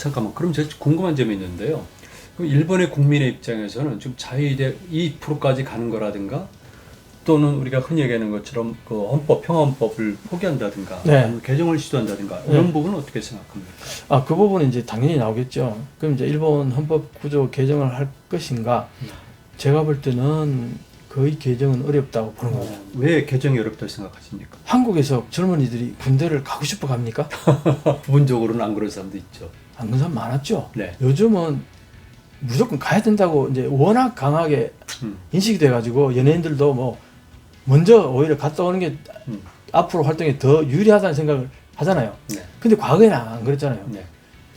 잠깐만, 그럼 제가 궁금한 점이 있는데요. 그럼 일본의 국민의 입장에서는 지금 자유대 2%까지 가는 거라든가 또는 우리가 흔히 얘기하는 것처럼 그 헌법, 평화헌법을 포기한다든가 네. 아니면 개정을 시도한다든가 이런 부분은 어떻게 생각합니까? 그 부분은 이제 당연히 나오겠죠. 그럼 이제 일본 헌법 구조 개정을 할 것인가? 제가 볼 때는 거의 개정은 어렵다고 보는 겁니다. 왜 개정이 어렵다고 생각하십니까? 한국에서 젊은이들이 군대를 가고 싶어 갑니까? 부분적으로는 안 그런 사람도 있죠. 안 그런 사람 많았죠. 네. 요즘은 무조건 가야 된다고 이제 워낙 강하게 인식이 돼가지고 연예인들도 뭐 먼저 오히려 갔다 오는 게 앞으로 활동에 더 유리하다는 생각을 하잖아요. 네. 근데 과거에는 안 그랬잖아요. 네.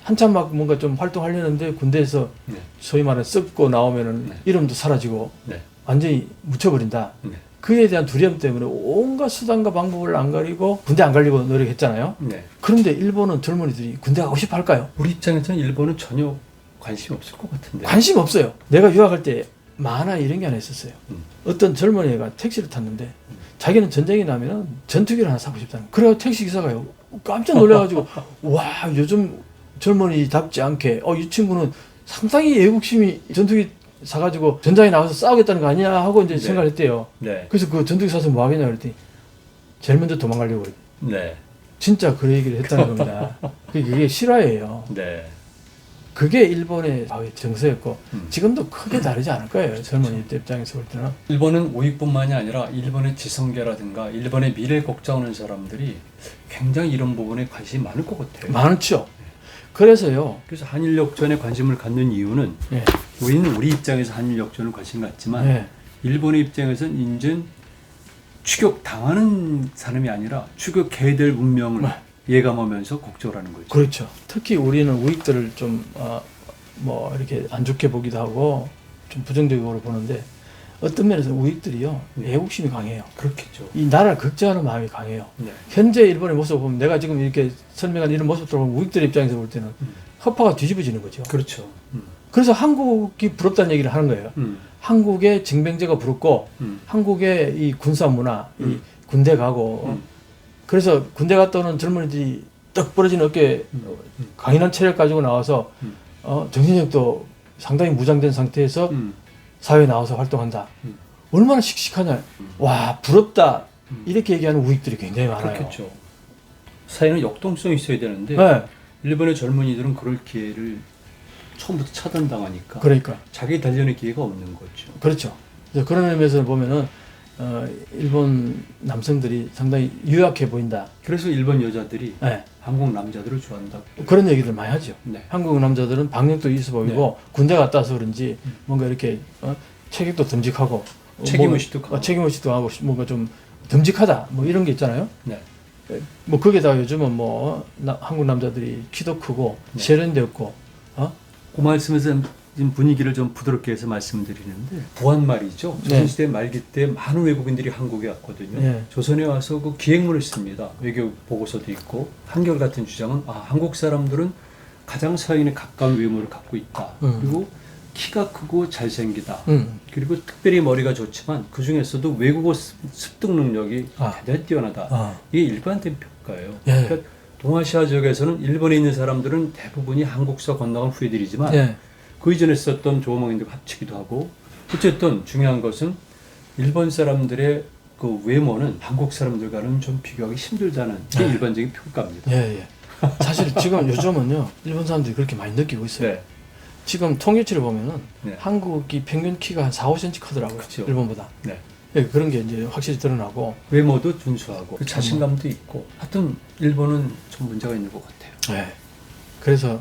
한참 막 뭔가 좀 활동하려는데 군대에서 네. 소위 말해 썩고 나오면은 네. 이름도 사라지고 네. 완전히 묻혀버린다. 네. 그에 대한 두려움 때문에 온갖 수단과 방법을 안 가리고 군대 안 가려고 노력했잖아요. 네. 그런데 일본은 젊은이들이 군대 가고 싶어 할까요? 우리 입장에서는 일본은 전혀 관심이 없을 것 같은데. 관심 없어요. 내가 유학할 때 만화 이런 게 하나 있었어요. 음. 어떤 젊은이가 택시를 탔는데 자기는 전쟁이 나면 전투기를 하나 사고 싶다는 거예요. 그래서 택시기사가요. 깜짝 놀라가지고 와 요즘 젊은이답지 않게 이 친구는 상당히 애국심이 전투기 사가지고 전장에 나가서 싸우겠다는 거 아니야 하고 이제 네. 생각을 했대요. 네. 그래서 그 전투기 사서 뭐 하겠냐 그랬더니 제일 먼저 도망가려고 그랬 네. 진짜 그 얘기를 했다는 겁니다. 그게 실화예요. 네. 그게 일본의 정서였고 음. 지금도 크게 다르지 않을 거예요. 젊은이 입장에서 볼 때는. 일본은 우익뿐만이 아니라 일본의 지성계라든가 일본의 미래 걱정하는 사람들이 굉장히 이런 부분에 관심이 많을 것 같아요. 많죠. 그래서요. 그래서 한일 역전에 관심을 갖는 이유는 예. 우리는 우리 입장에서 한일 역전을 관심 갖지만 예. 일본의 입장에서는 인전 추격 당하는 사람이 아니라 추격해야 될 운명을 예감하면서 걱정을 하는 거죠. 그렇죠. 특히 우리는 우익들을 좀 뭐 이렇게 안 좋게 보기도 하고 좀 부정적으로 보는데 어떤 면에서 우익들이요 애국심이 강해요. 그렇겠죠. 이 나라를 걱정하는 마음이 강해요. 네. 현재 일본의 모습을 보면 내가 지금 이렇게 설명한 이런 모습들을 보면 우익들 입장에서 볼 때는 허파가 뒤집어지는 거죠. 그렇죠. 그래서 한국이 부럽다는 얘기를 하는 거예요. 한국의 징병제가 부럽고 한국의 이 군사 문화, 이 군대 가고 그래서 군대 갔다 오는 젊은이들이 떡 부러진 어깨에 강인한 체력 가지고 나와서 정신력도 상당히 무장된 상태에서 사회에 나와서 활동한다. 얼마나 씩씩하냐. 와 부럽다. 이렇게 얘기하는 우익들이 굉장히 많아요. 그렇겠죠. 사회는 역동성이 있어야 되는데 네. 일본의 젊은이들은 그럴 기회를 처음부터 차단당하니까 그러니까 자기 단련의 기회가 없는 거죠. 그렇죠. 그래서 그런 의미에서 보면은 일본 남성들이 상당히 유약해 보인다. 그래서 일본 여자들이 네. 한국 남자들을 좋아한다. 그런 얘기들 많이 하죠. 네. 한국 남자들은 박력도 있어 보이고 군대 갔다 와서 그런지 뭔가 이렇게 체격도 듬직하고 책임의식도 강하고. 책임의식도 하고 뭔가 좀 듬직하다 뭐 이런 게 있잖아요. 네. 뭐 거기다가 요즘은 한국 남자들이 키도 크고 세련되었고 그 말씀에서 지금 분위기를 좀 부드럽게 해서 말씀드리는데 부한 말이죠. 조선시대 말기 때 많은 외국인들이 한국에 왔거든요. 네. 조선에 와서 그 기획문을 씁니다. 외교 보고서도 있고 한결같은 주장은 한국 사람들은 가장 서양인에 가까운 외모를 갖고 있다. 그리고 키가 크고 잘생기다. 그리고 특별히 머리가 좋지만 그 중에서도 외국어 습득 능력이 대단히 뛰어나다. 이게 일반된 평가예요. 예. 그러니까 동아시아 지역에서는 일본에 있는 사람들은 대부분이 한국서 건너간 후예들이지만 예. 그 이전에 썼던 조망인들과 합치기도 하고 어쨌든 중요한 것은 일본 사람들의 그 외모는 한국 사람들과는 좀 비교하기 힘들다는 게 일반적인 평가입니다. 예, 예. 사실 지금 요즘은요 일본 사람들이 그렇게 많이 느끼고 있어요. 네. 지금 통계치를 보면은 네. 한국이 평균 키가 한 4, 5cm 크더라고요. 그렇죠. 일본보다. 네. 예, 그런 게 이제 확실히 드러나고. 외모도 준수하고 자신감도 있고 하여튼 일본은 좀 문제가 있는 것 같아요. 예. 그래서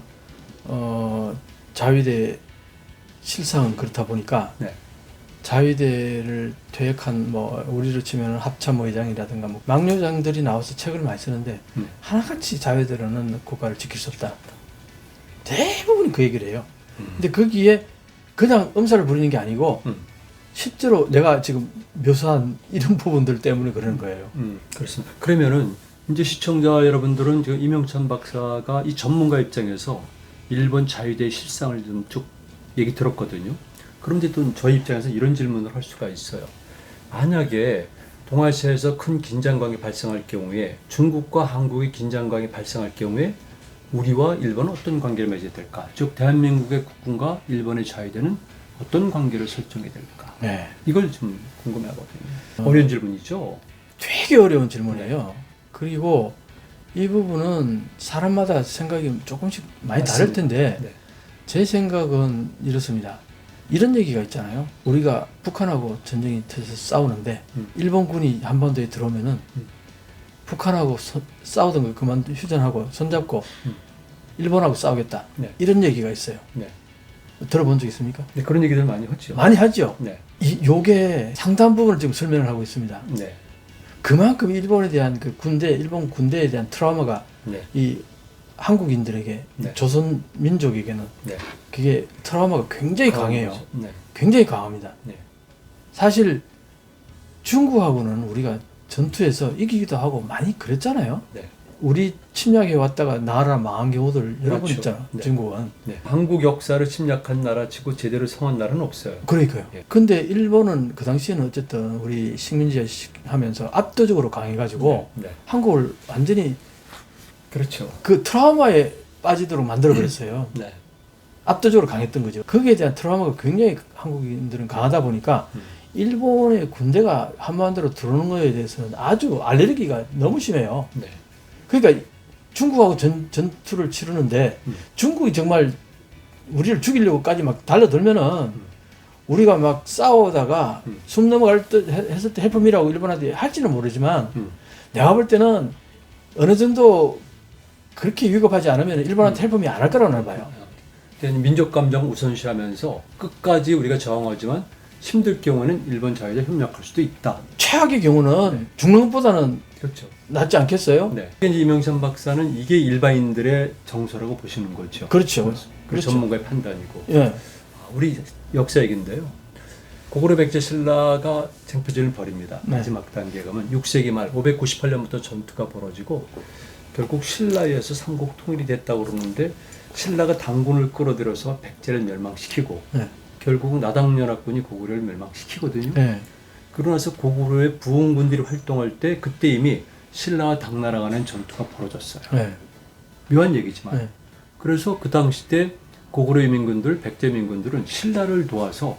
자위대 실상은 그렇다 보니까 네. 자위대를 퇴역한 우리로 치면 합참 의장이라든가 막료장들이 나와서 책을 많이 쓰는데 하나같이 자위대로는 국가를 지킬 수 없다. 대부분 그 얘기를 해요. 근데 거기에 그냥 엄살을 부리는 게 아니고 실제로 내가 지금 묘사한 이런 부분들 때문에 그러는 거예요. 그렇습니다. 그러면은 이제 시청자 여러분들은 지금 이명찬 박사가 이 전문가 입장에서 일본 자위대 실상을 좀 쭉 얘기 들었거든요. 그런데 또 저희 입장에서 이런 질문을 할 수가 있어요. 만약에 동아시아에서 큰 긴장감이 발생할 경우에 중국과 한국의 긴장감이 발생할 경우에 우리와 일본은 어떤 관계를 맺어야 될까? 즉 대한민국의 국군과 일본의 자위대는 어떤 관계를 설정해야 될까? 네. 이걸 좀 궁금해하거든요. 어려운 질문이죠. 되게 어려운 질문이에요. 그리고 이 부분은 사람마다 생각이 조금씩 많이 다를 텐데 네. 제 생각은 이렇습니다. 이런 얘기가 있잖아요. 우리가 북한하고 전쟁이 터져서 싸우는데 일본군이 한반도에 들어오면은 북한하고 싸우던 거 그만 휴전하고 손잡고 일본하고 싸우겠다. 네. 이런 얘기가 있어요. 네. 들어본 적 있습니까? 네, 그런 얘기들 많이 하죠. 많이 하죠. 네. 요게 상당 부분을 지금 설명을 하고 있습니다. 네. 그만큼 일본에 대한 그 일본 군대에 대한 트라우마가 네. 이 한국인들에게 네. 조선 민족에게는 네. 그게 트라우마가 굉장히 강해요. 거죠. 네. 굉장히 강합니다. 네. 사실 중국하고는 우리가 전투에서 이기기도 하고 많이 그랬잖아요. 네. 우리 침략해 왔다가 나라 망한 경우들 여러 번 그렇죠. 있잖아. 네. 중국은. 네. 한국 역사를 침략한 나라 치고 제대로 성한 나라는 없어요. 그러니까요. 예. 근데 일본은 그 당시에는 어쨌든 우리 식민지 하면서 압도적으로 강해가지고 네. 네. 한국을 완전히 그렇죠. 그 트라우마에 빠지도록 만들어버렸어요. 네. 압도적으로 강했던 거죠. 거기에 대한 트라우마가 굉장히 한국인들은 강하다 보니까 일본의 군대가 한반도로 들어오는 거에 대해서는 아주 알레르기가 너무 심해요. 네. 그러니까 중국하고 전투를 치르는데 중국이 정말 우리를 죽이려고까지 막 달려들면은 우리가 막 싸우다가 숨 넘어갈 듯 했을 때 해품이라고 일본한테 할지는 모르지만 내가 볼 때는 어느 정도 그렇게 위급하지 않으면 일본한테 해품이 안 할 거라고 봐요. 민족 감정 우선시하면서 끝까지 우리가 저항하지만 힘들 경우에는 일본 자위대 협력할 수도 있다. 최악의 경우는 죽는 것보다는 그렇죠. 낫지 않겠어요? 네. 이제 이명찬 박사는 이게 일반인들의 정서라고 보시는 거죠. 그렇죠. 그 그렇죠. 전문가의 판단이고. 예. 우리 역사 얘기인데요. 고구려 백제 신라가 쟁표전을 벌입니다. 네. 마지막 단계에 가면 6세기 말 598년부터 전투가 벌어지고 결국 신라에 의해서 삼국 통일이 됐다고 그러는데 신라가 당군을 끌어들여서 백제를 멸망시키고 네. 결국은 나당연합군이 고구려를 멸망시키거든요. 네. 그러고 나서 고구려의 부흥군들이 활동할 때 그때 이미 신라와 당나라 간의 전투가 벌어졌어요. 네. 묘한 얘기지만 네. 그래서 그 당시 때 고구려 민군들, 백제 민군들은 신라를 도와서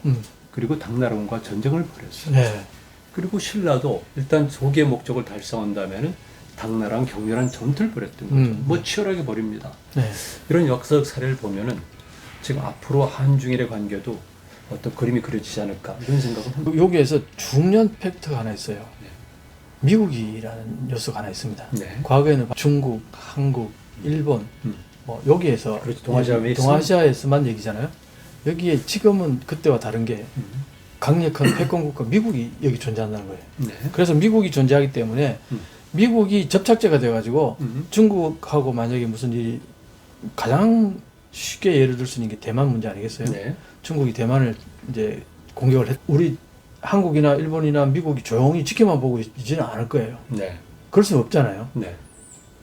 그리고 당나라군과 전쟁을 벌였어요. 네. 그리고 신라도 일단 조기의 목적을 달성한다면은 당나라랑 격렬한 전투를 벌였던 거죠. 뭐 치열하게 벌입니다. 네. 이런 역사적 사례를 보면은 지금 앞으로 한중일의 관계도 어떤 그림이 그려지지 않을까 이런 생각은 합니다. 여기에서 중요한 팩트가 하나 있어요. 네. 미국이라는 요소가 하나 있습니다. 네. 과거에는 중국, 한국, 일본 뭐 여기에서 그렇죠. 동아시아에서만 얘기잖아요. 여기에 지금은 그때와 다른 게 강력한 패권국가 미국이 여기 존재한다는 거예요. 네. 그래서 미국이 존재하기 때문에 미국이 접착제가 돼가지고 중국하고 만약에 무슨 일이 가장 쉽게 예를 들 수 있는 게 대만 문제 아니겠어요? 네. 중국이 대만을 이제 공격을 했. 우리 한국이나 일본이나 미국이 조용히 지켜만 보고 있지는 않을 거예요. 네. 그럴 수 없잖아요. 네.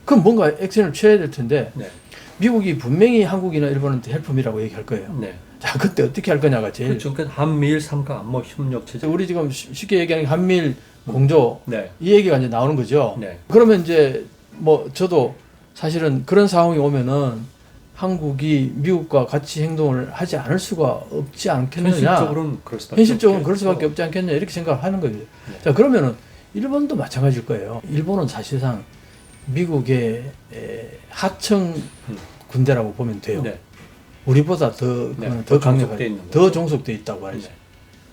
그럼 뭔가 액션을 취해야 될 텐데 네. 미국이 분명히 한국이나 일본한테 헬품이라고 얘기할 거예요. 네. 자, 그때 어떻게 할 거냐가 제일. 그렇죠. 그러니까 한미일 삼각 안보 협력 체제. 우리 지금 쉽게 얘기하는 한미일 공조 네. 이 얘기가 이제 나오는 거죠. 네. 그러면 이제 뭐 저도 사실은 그런 상황이 오면은 한국이 미국과 같이 행동을 하지 않을 수가 없지 않겠느냐. 현실적으로는 그럴 수밖에 현실적으로는 그럴 수밖에 없지 않겠냐 이렇게 생각하는 거예요. 네. 자, 그러면은 일본도 마찬가지일 거예요. 일본은 사실상 미국의 하청 군대라고 보면 돼요. 네. 우리보다 더 네. 더 종속돼 강력하게 있는 더 거죠. 종속돼 있다고 하죠. 네.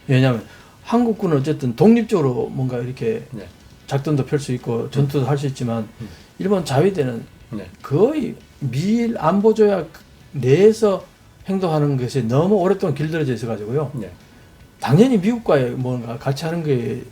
왜냐하면 한국군은 어쨌든 독립적으로 뭔가 이렇게 네. 작전도 펼 수 있고 전투도 할 수 있지만 일본 자위대는 네. 거의 미일 안보 조약 내에서 행동하는 것이 너무 오랫동안 길들여져 있어 가지고요. 네. 당연히 미국과의 뭔가 같이 하는 게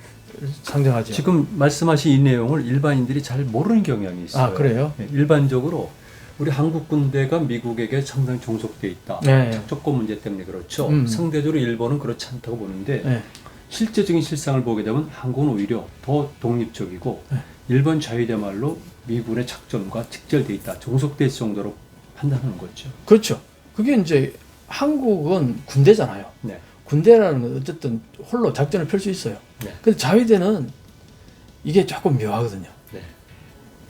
상정하죠. 지금 말씀하신 이 내용을 일반인들이 잘 모르는 경향이 있어요. 아, 그래요? 네, 일반적으로 우리 한국 군대가 미국에게 상당히 종속돼 있다. 네. 적조건 문제 때문에 그렇죠. 상대적으로 일본은 그렇지 않다고 보는데 네. 실제적인 실상을 보게 되면 한국은 오히려 더 독립적이고 네. 일본 자위대 말로 미군의 작전과 직결돼 있다. 종속돼 있을 정도로 판단하는 거죠. 그렇죠. 그게 이제 한국은 군대잖아요. 네. 군대라는 건 어쨌든 홀로 작전을 펼 수 있어요. 네. 근데 자위대는 이게 조금 묘하거든요. 네.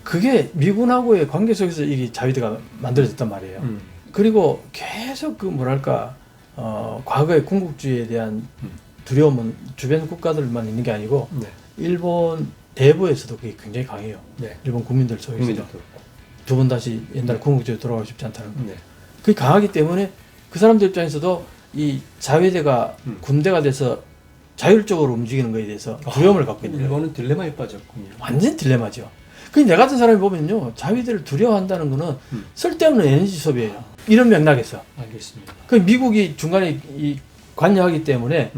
그게 미군하고의 관계 속에서 이게 자위대가 만들어졌단 말이에요. 그리고 계속 그 뭐랄까 과거의 군국주의에 대한 두려움은 주변 국가들만 있는 게 아니고 네. 일본 내부에서도 그게 굉장히 강해요. 네. 일본 국민들 속에서도 두 번 다시 옛날 군국주의로 돌아가고 싶지 않다는 거. 네. 그게 강하기 때문에 그 사람들 입장에서도 이 자위대가 군대가 돼서 자율적으로 움직이는 거에 대해서 두려움을 갖고 있는 거예요. 일본은 딜레마에 빠졌군요. 완전 딜레마죠. 그 내 같은 사람이 보면요, 자위대를 두려워한다는 거는 쓸데없는 에너지 소비예요. 이런 맥락에서. 알겠습니다. 그 미국이 중간에 관여하기 때문에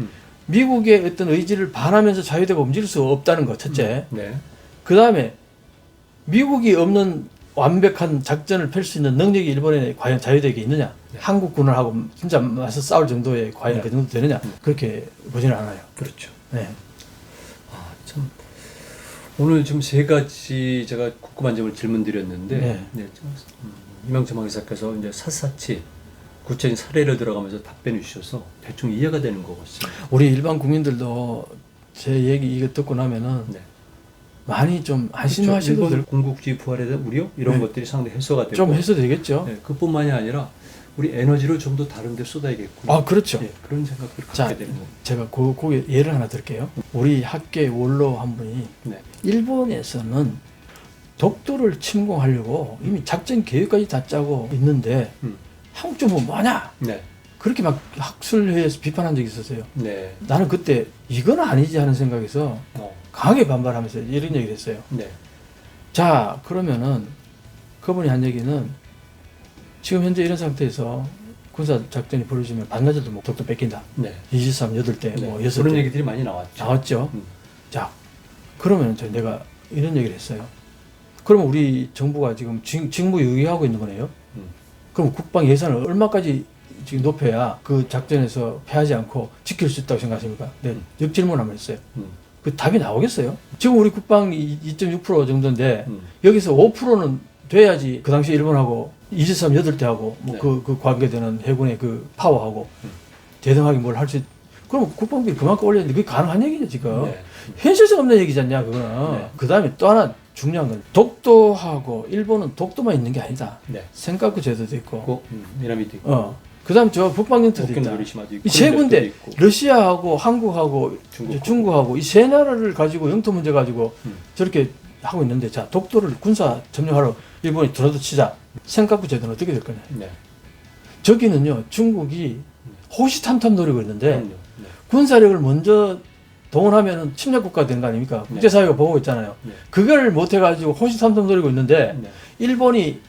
미국의 어떤 의지를 반하면서 자위대가 움직일 수 없다는 거 첫째. 네. 그 다음에 미국이 없는 완벽한 작전을 펼 수 있는 능력이 일본에 과연 자위대에게 있느냐? 네. 한국군을 하고 진짜 맞서 싸울 정도의 과연 네. 그 정도 되느냐? 그렇게 보지는 않아요. 그렇죠. 네. 참 오늘 좀 세 가지 제가 궁금한 점을 질문드렸는데 네. 이명철 강사께서 이제 샅샅이 구체적인 사례를 들어가면서 답변해 주셔서 대충 이해가 되는 것 같습니다. 우리 일반 국민들도 제 얘기 이거 듣고 나면은 네. 많이 좀 안심하시고 일본 군국주의 부활에 대한 우려 이런 네. 것들이 상당히 해소가 되고 좀 해서 되겠죠. 네, 그뿐만이 아니라 우리 에너지를 좀 더 다른 데 쏟아야겠군요. 아, 그렇죠. 네, 그런 생각들을 자, 갖게 되는 겁니다. 제가 그 예를 하나 드릴게요. 우리 학계 원로 한 분이 네. 일본에서는 독도를 침공하려고 이미 작전 계획까지 다 짜고 있는데 한국 정부는 뭐하냐? 네. 그렇게 막 학술회에서 비판한 적이 있었어요. 네. 나는 그때 이건 아니지 하는 생각에서 강하게 반발하면서 이런 얘기를 했어요. 네. 자, 그러면은 그분이 한 얘기는 지금 현재 이런 상태에서 군사 작전이 벌어지면 반나절도 뭐 독도 뺏긴다. 네. 23, 8대, 네. 뭐 6대. 그런 얘기들이 많이 나왔죠. 나왔죠. 자, 그러면 내가 이런 얘기를 했어요. 그러면 우리 정부가 지금 직무유기하고 있는 거네요. 그럼 국방 예산을 얼마까지 지금 높여야 그 작전에서 패하지 않고 지킬 수 있다고 생각하십니까? 네, 역질문 한번 했어요. 그 답이 나오겠어요? 지금 우리 국방 2.6% 정도인데 여기서 5%는 돼야지 그 당시 일본하고 23, 8대하고 뭐 그 관계되는 해군의 그 파워하고 대등하게 뭘 할 수 그럼 국방비 그만큼 올렸는데 그게 가능한 얘기죠 지금. 네. 현실성 없는 얘기지 않냐 그거는. 네. 그 다음에 또 하나 중요한 건 독도하고 일본은 독도만 있는 게 아니다. 네. 센카쿠 제도도 있고 미나미도 있고 그 다음에 저 북방영토도 있다. 이 세 군데 러시아하고 한국하고 중국하고 이 세 나라를 가지고 영토 문제 가지고 저렇게 하고 있는데 자 독도를 군사 점령하러 일본이 들어도 치자. 센카쿠 제도는 어떻게 될 거냐. 네. 저기는요 중국이 호시탐탐 노리고 있는데 네. 군사력을 먼저 동원하면 침략국가 되는 거 아닙니까? 네. 국제사회가 보고 있잖아요. 네. 그걸 못해가지고 호시탐탐 노리고 있는데 네. 일본이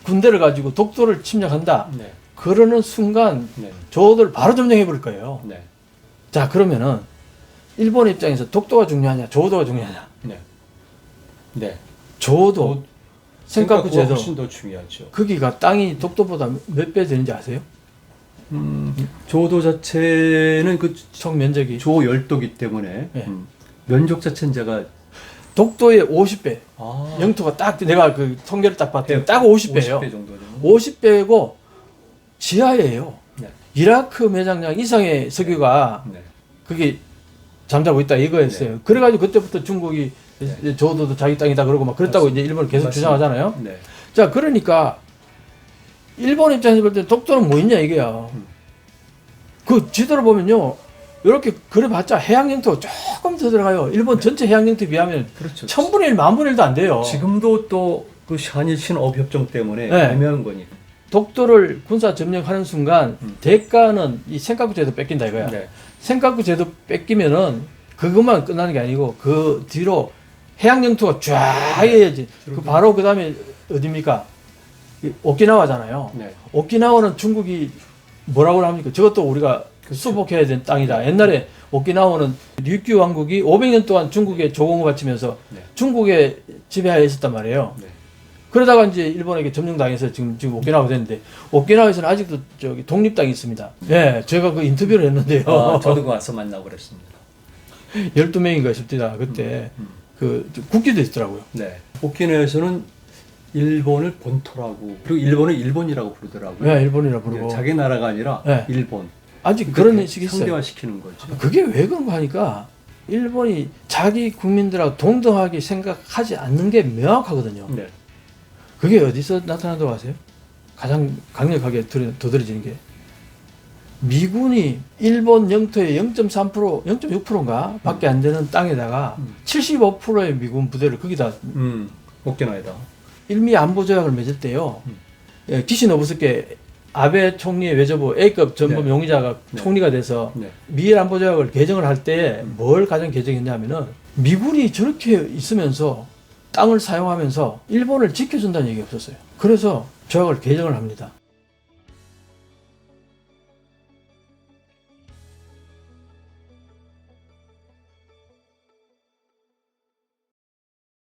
군대를 가지고 독도를 침략한다. 네. 그러는 순간 네. 조도를 바로 점령해버릴 거예요. 네. 자 그러면은 일본 입장에서 독도가 중요하냐 조도가 중요하냐. 네. 네. 조도 센카쿠 제도 훨씬 더 중요하죠. 거기가 땅이 독도보다 몇 배 되는지 아세요? 조도 자체는 그 총 면적이 조 열도기 때문에 네. 면적 자체는 제가 독도의 50배 영토가 딱 내가 그 통계를 딱 봤더니 딱 50배예요. 50배 정도 50배고 지하예요. 네. 이라크 매장량 이상의 석유가 네. 그게 잠자고 있다 이거였어요. 네. 그래가지고 그때부터 중국이 네. 조도도 자기 땅이다 그러고 막 그랬다고 맞습니다. 이제 일본을 계속 맞습니다. 주장하잖아요. 네. 자 그러니까 일본 입장에서 볼 때 독도는 뭐 있냐 이게야. 그 지도를 보면요. 이렇게 그래봤자 해양 영토가 조금 더 들어가요. 일본 네. 전체 해양 영토에 비하면 그렇죠. 1000분의 1, 10,000분의 1도 안 돼요. 지금도 또 그 한일 신업 협정 때문에 네. 애매한 거니까. 독도를 군사 점령하는 순간 대가는 이 센카쿠 제도 뺏긴다 이거야. 네. 센카쿠 제도 뺏기면은 그것만 끝나는 게 아니고 그 뒤로 해양 영토가 쫙 해야지. 네. 그 바로 그 다음에 어디입니까? 오키나와잖아요. 네. 오키나와는 중국이 뭐라고 합니까? 저것도 우리가 그렇죠. 수복해야 되는 땅이다. 옛날에 오키나와는 류큐 왕국이 500년 동안 중국에 조공을 바치면서 네. 중국의 지배하에 있었단 말이에요. 네. 그러다가 이제 일본에게 점령당해서 지금 오키나와가 됐는데 오키나와에서는 아직도 저기 독립당이 있습니다. 예, 제가 그 인터뷰를 했는데요. 저도 그 와서 만나고 그랬습니다. 12명인가 싶더라. 그때 그 국기도 있더라고요. 네. 오키나와에서는 일본을 본토라고 그리고 일본을 일본이라고 부르더라고요. 네, 일본이라고 부르고 자기 나라가 아니라 네. 일본. 아직 그런 인식이 있어요. 상대화시키는 거죠. 그게 왜 그런가 하니까 일본이 자기 국민들하고 동등하게 생각하지 않는 게 명확하거든요. 네. 그게 어디서 나타난다고 아세요? 가장 강력하게 두드러지는 게 미군이 일본 영토의 0.3%, 0.6%인가 밖에 안 되는 땅에다가 75%의 미군 부대를 거기다 오키나와에다 일미 안보 조약을 맺을 때요. 예, 기시노부스케 아베 총리의 외조부 A급 전범 네. 용의자가 네. 총리가 돼서 네. 미일 안보 조약을 개정을 할 때 뭘 가장 개정했냐면은 미군이 저렇게 있으면서 땅을 사용하면서 일본을 지켜준다는 얘기가 없었어요. 그래서 조약을 개정을 합니다.